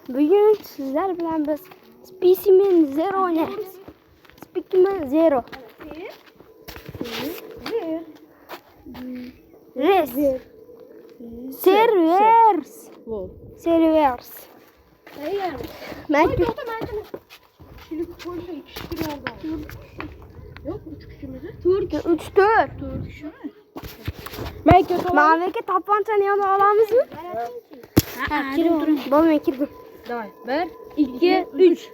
Bugün sizler bilen biz Specimen Zero oynarız. Specimen Zero. Res. Servers. Servers. Ben Yok 3 kişi mi? 3-4. Kişi mi? Maveke tapancanı yanı alamız mı? Bana kirdim. Давай. 1, 2, 3.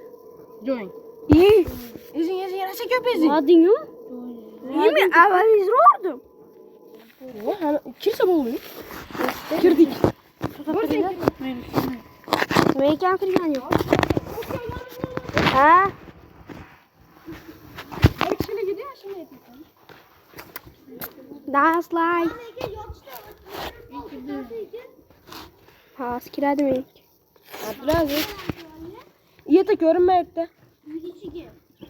Join. İyi. Izin yarasa köpezi. Hadi ya. İyi mi? Evvel izliyordum. Kimse mi oluyor? Girdik. Meyken firman yok. Ha? Şimdi gidiyor şimdi. Dans like. Ha, skira demek. Biraz iyi de görünmeyekte.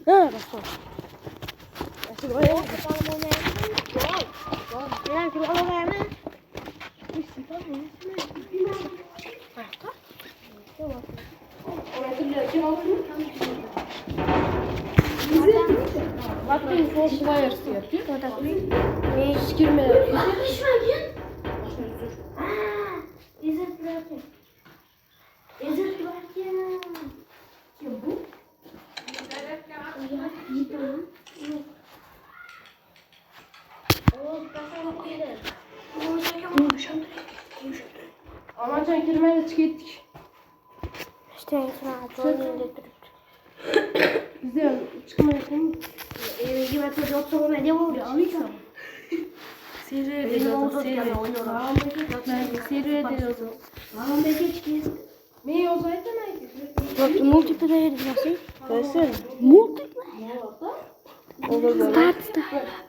Ha, bak. Asıl var ya. Bakın force wires yapıyor. Sikirme. Ama sen kirmeyle çıkettik. İşte çok Biz de çıkmayalım. Gibi çocuk sonra ne oluyor? Alıysa. Seri ediyoruz. Seri ediyoruz. Ne o zaten neydi? Bak multiplayer nasıl? Nasıl? Multiplayer. Olur. Start.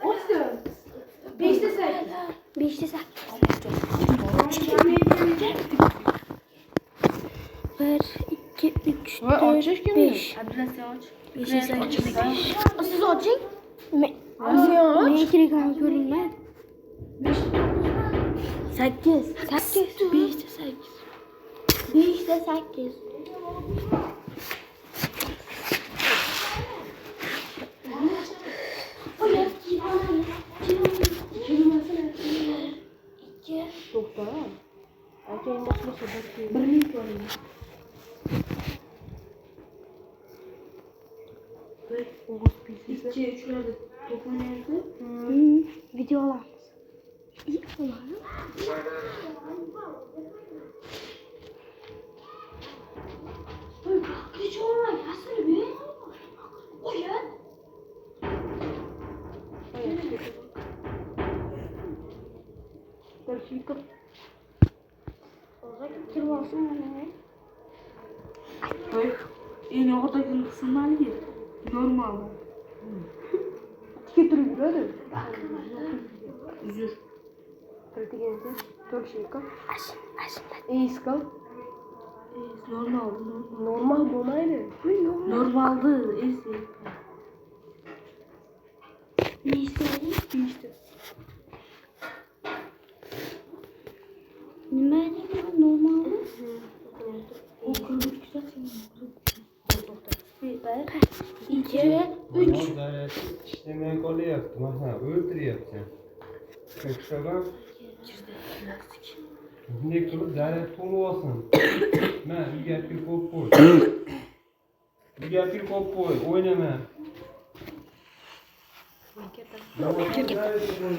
O istiyor. 5'te sen. 5'te sen. 1, 2, 3, 4, 5. Adresi aç. 5'te sen. Siz açın. Nasıl aç? Mekri kan görünme. 8. 8. 5'te 8. 5'te 8. Doktor ha. Erkeğin başına sohbet. Birlik var ya. Böyle Oğuz PC. İki, üçlerde topun nerede? Videolar. İyi olan. Hiç olmaz. Aslında bir. Uyan. Dakika. Kırmasın mı? Hayır. En oradaki kısımlar değil. Normal. Getiriyor öyle. Üzür. Pratik edin. 4 dakika. İyi skal. Normal. Normal donaydı. Normaldı. Esi. Ne istedin? İşte. Ne normal? O kırmızı güzel senin. 1, 2, 3. İşlemeye kolay yaptım. Ha, öldür yapacağım. Kökşadan. Ne kılıp zaten tolu olsun. Ben bir bir kop koy. Bir kop koy. Oynama.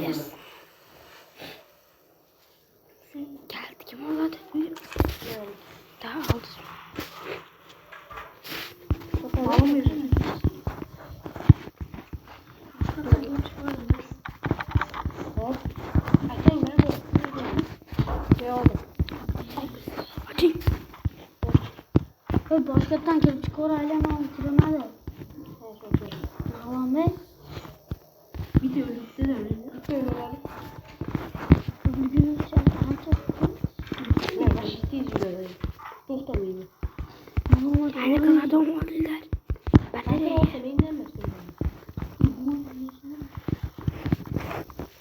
Yes. Geldi kim oladı? Daha aldı. Açayım. Başkattan gelip çıkıyor hala ama bitiremedi. Allah'ım be. Bir de ölükte de öyle. Bugün Ne? Ciddi üzülüyor. Doktor muydu? ne kadar doğmadılar. Ben Ne de olsa beni demezsin.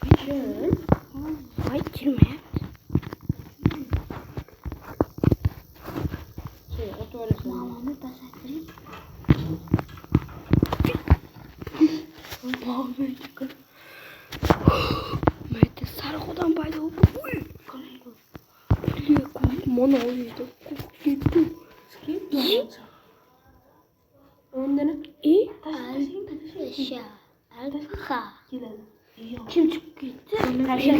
Hiç. ay girme. Otur. olacaksın. Mamamı taşıtırayım. Mamamı çıkar. Mete sarıkodan baydı. Uy. Biliyor mana oydu. Gitti. İyi. Ondan ne? İyi. Alfa. Alfa. Kim çıktı gitti? Taşana.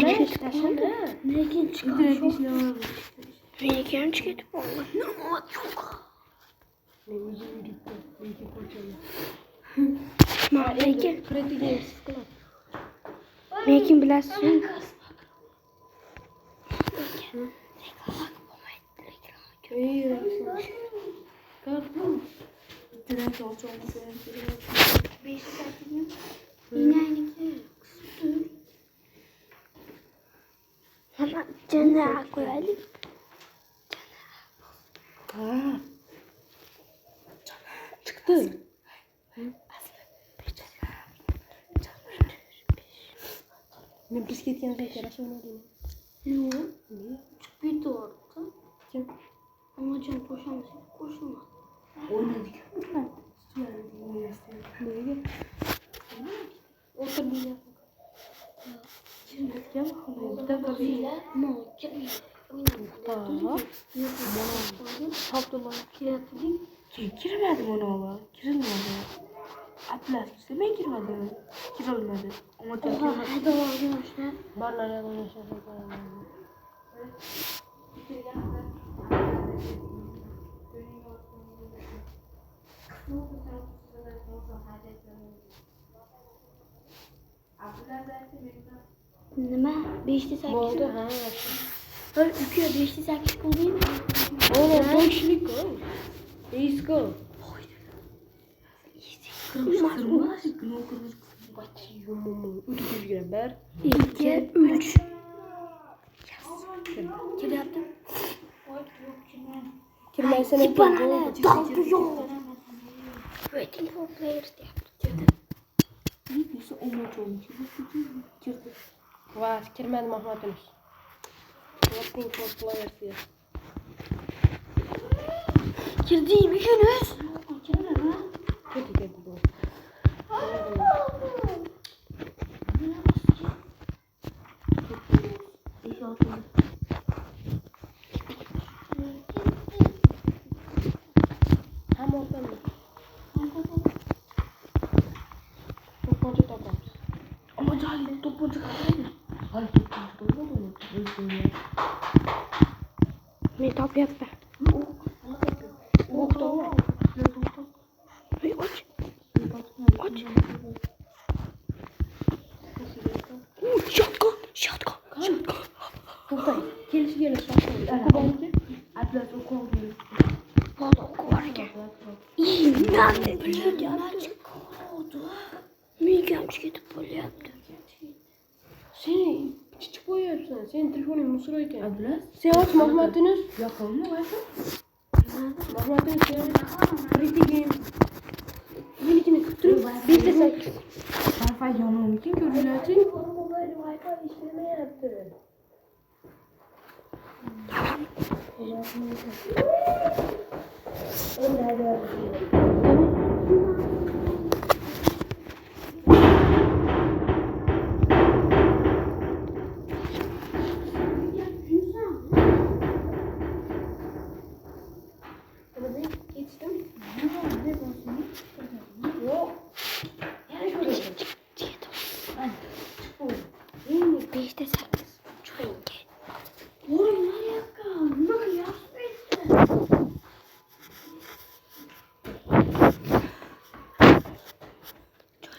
Ne kim çıktı? Direkt işine var. Beni kim çıktı? Vallahi ne çok. Ne yüzüm gitti. İki koçalı. Belki. Kritik yersiz kılar. Belki bilesin. İyi. Kalktın. Direkt olsun. Hemen canağa koyalım. Ha. Çıktı. Ne bisiklet yanında arkadaşım ne diyor? Yok. Niye? Çıktı orada. Kim? Ama can koşamasın. Koşma. Oynadık. Neye? Otur bir ya. Şimdi gel bakalım. Bir dakika bir. Ama Tamam. Abdullah. Girmedim ona ama. Girilmedi. Atlas işte ben girmedim. Girilmedi. Ama çok girmedi. hadi arkadaşlar. Barlar arkadaşlar. Nima? 5'te 8. Oldu ha. Böyle 2'ye 5'te 8 bulayım. Oğlum bu işlik o. İyiyiz ko. Kırmızı. Üç yüzgüne ber. 2, 3. Kedi yaptım. Kirmesine Bana tatlı yok. Waiting for players diye yaptım. Neyse o maç olmuş. Girdi. Var, kirmedim Ahmet'imiz. Waiting for players diye. Girdi bir günüz. Kötü geldi bu. Hem oradan mı? Toplanca toplanmış. Ama cahil toplanca kaldı. Hayır toplanca olmadı mı? Metap yapma. Bok da var. Hey aç. Aç. Şatka. Şatka. Şatka. Buktay. Gelişi gelir şarkı. Akabonki. Atlas okul gelir. Valla oku var ki. İyi. Ben böyle yaptım. Milgem çıkıp böyle yaptım. Seni çiçek boyuyorsun. Senin telefonun musurayken. Atlas. Sen aç Mahmet'iniz. Yakalım mı var? Mahmet'iniz sen. Kritik game. Minikini kıttırıp. Bir de sen. Wi-Fi yanıyor. Kim görüyor için? Wi-Fi işleme yaptı. Beşte 8. Çok iyi.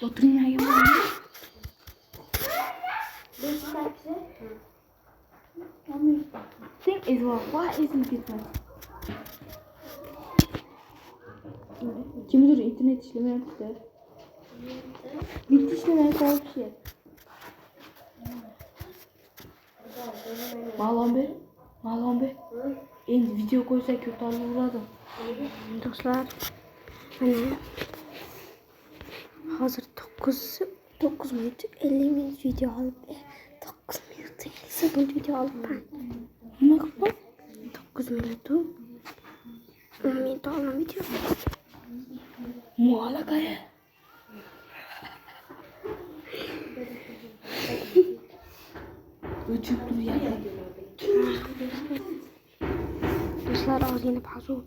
Oturun ya yaman. Thing is why isn't it fun? Kim bilir internet işleme yaptı. Bitti işleme yaptı bir şey. Bağlan be. Endi video koysak kötü anladım. Dostlar. Hani hazır 9 minut 50 minut video alıp 9 minut 50 sekund video alıp ben. Ne yapalım? 9 minutu mental video. Muhalakaya. Uçup duruyor. Do'stlar, ozgina pauza.